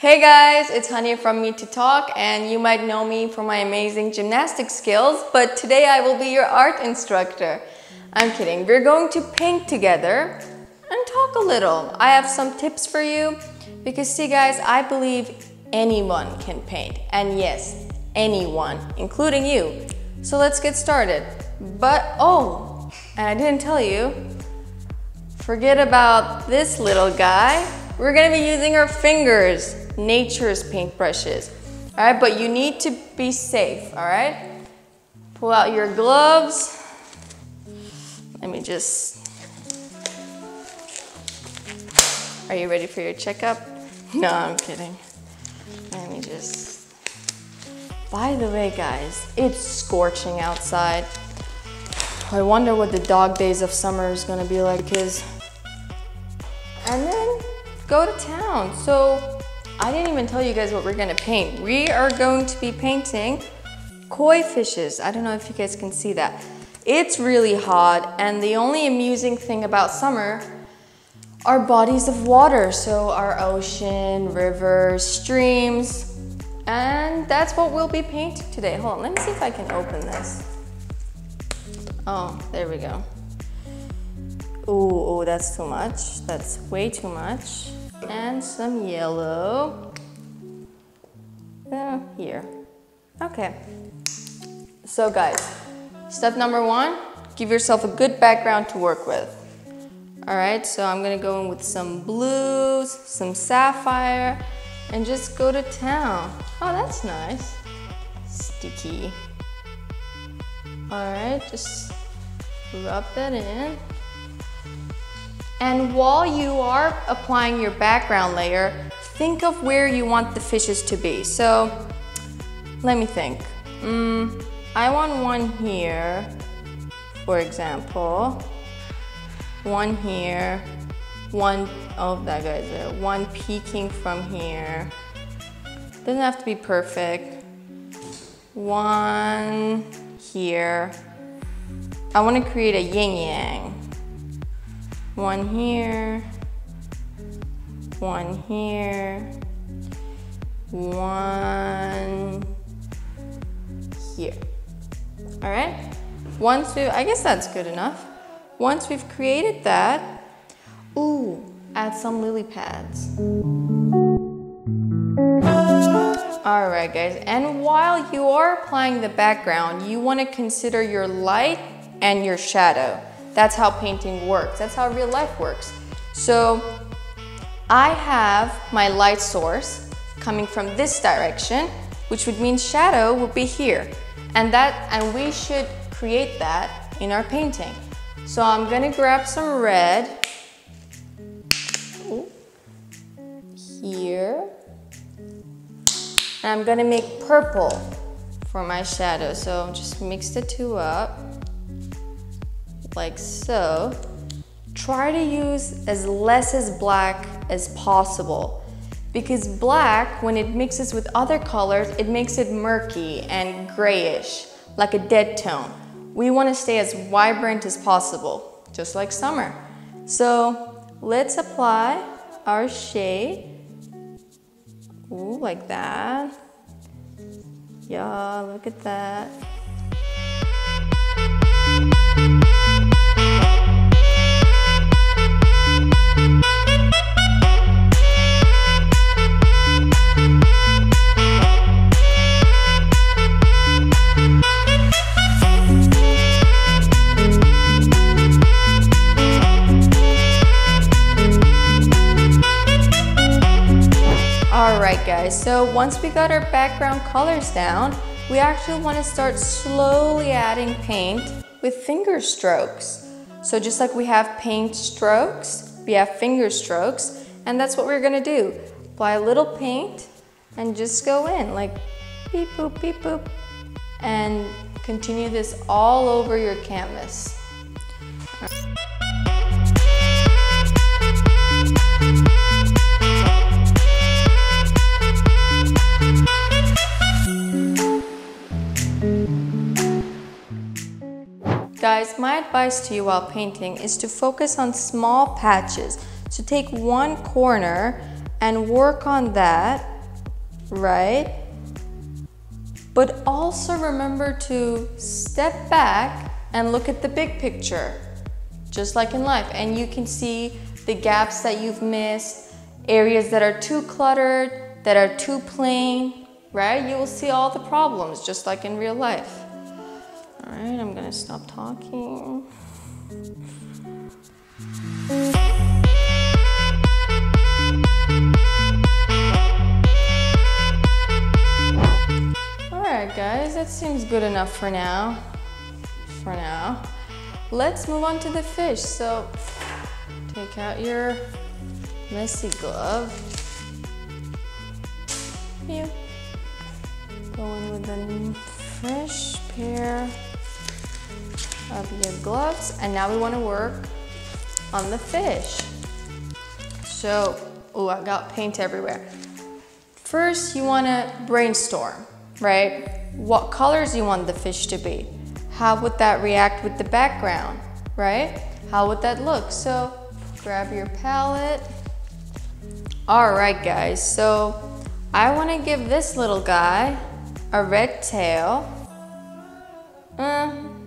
Hey guys, it's Hanieh from Me to Talk, and you might know me for my amazing gymnastic skills, but today I will be your art instructor. I'm kidding. We're going to paint together and talk a little. I have some tips for you because see guys, I believe anyone can paint, and yes, anyone, including you. So let's get started. But oh, and I didn't tell you, forget about this little guy. We're gonna be using our fingers, nature's paintbrushes. All right, but you need to be safe, all right? Pull out your gloves. Let me just, are you ready for your checkup? No, I'm kidding. Let me just, by the way guys, it's scorching outside. I wonder what the dog days of summer is gonna be like, and then go to town. So I didn't even tell you guys what we're gonna paint. We are going to be painting koi fishes. I don't know if you guys can see that. It's really hot, and the only amusing thing about summer are bodies of water. So our ocean, rivers, streams, and that's what we'll be painting today. Hold on, let me see if I can open this. Oh, there we go. Ooh, that's too much. That's way too much. And some yellow. Here. Okay. So guys, step number one, give yourself a good background to work with. All right, so I'm gonna go in with some blues, some sapphire, and just go to town. Oh, that's nice. Sticky. All right, just rub that in. And while you are applying your background layer, think of where you want the fishes to be. So, let me think. I want one here, for example. One here, one, oh, that guy's there. One peeking from here. Doesn't have to be perfect. One here. I want to create a yin-yang. One here, one here, one here. All right? Once we, I guess that's good enough. Once we've created that, ooh, add some lily pads. All right, guys, and while you are applying the background, you want to consider your light and your shadow. That's how painting works. That's how real life works. So I have my light source coming from this direction, which would mean shadow would be here. And we should create that in our painting. So I'm gonna grab some red here. And I'm gonna make purple for my shadow. So just mix the two up. Like so. Try to use as less as black as possible, because black, when it mixes with other colors, it makes it murky and grayish, like a dead tone. We want to stay as vibrant as possible, just like summer. So let's apply our shade. Ooh, like that. Yeah, look at that. Alright guys, so once we got our background colors down, we actually want to start slowly adding paint with finger strokes. So just like we have paint strokes, we have finger strokes, and that's what we're going to do. Apply a little paint and just go in like beep boop, beep boop, and continue this all over your canvas. Guys, my advice to you while painting is to focus on small patches. So take one corner and work on that right? But also remember to step back and look at the big picture, just like in life. And you can see the gaps that you've missed, areas that are too cluttered, that are too plain, right? You will see all the problems, just like in real life. All right, I'm gonna stop talking. Alright guys, that seems good enough for now. Let's move on to the fish. So take out your messy glove. Here. Go in with a fresh pair of your gloves. And now we want to work on the fish. So, oh, I got paint everywhere. First, you want to brainstorm, right? What colors you want the fish to be? How would that react with the background, right? How would that look? So, grab your palette. All right, guys, so I want to give this little guy a red tail. I'm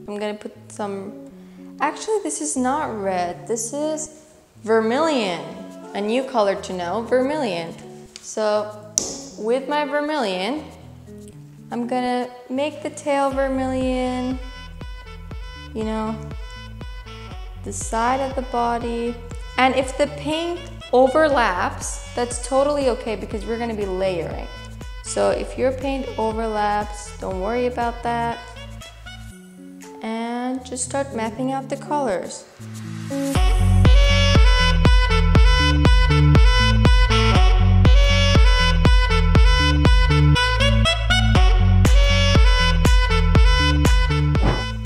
gonna put some, actually this is not red, this is vermilion, a new color to know, vermilion. So with my vermilion, I'm gonna make the tail vermilion, you know, the side of the body. And if the paint overlaps, that's totally okay because we're gonna be layering. So if your paint overlaps, don't worry about that. And just start mapping out the colors.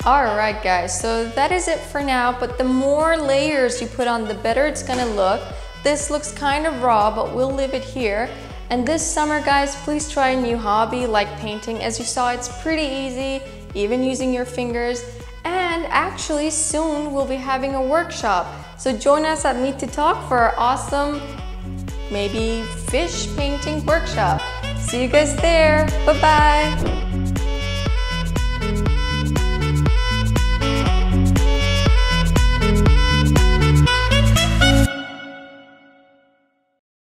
Alright guys, so that is it for now, but the more layers you put on, the better it's gonna look. This looks kind of raw, but we'll leave it here. And this summer, guys, please try a new hobby like painting. As you saw, it's pretty easy, even using your fingers. And actually, soon we'll be having a workshop. So join us at Meet to Talk for our awesome, maybe fish painting workshop. See you guys there. Bye-bye.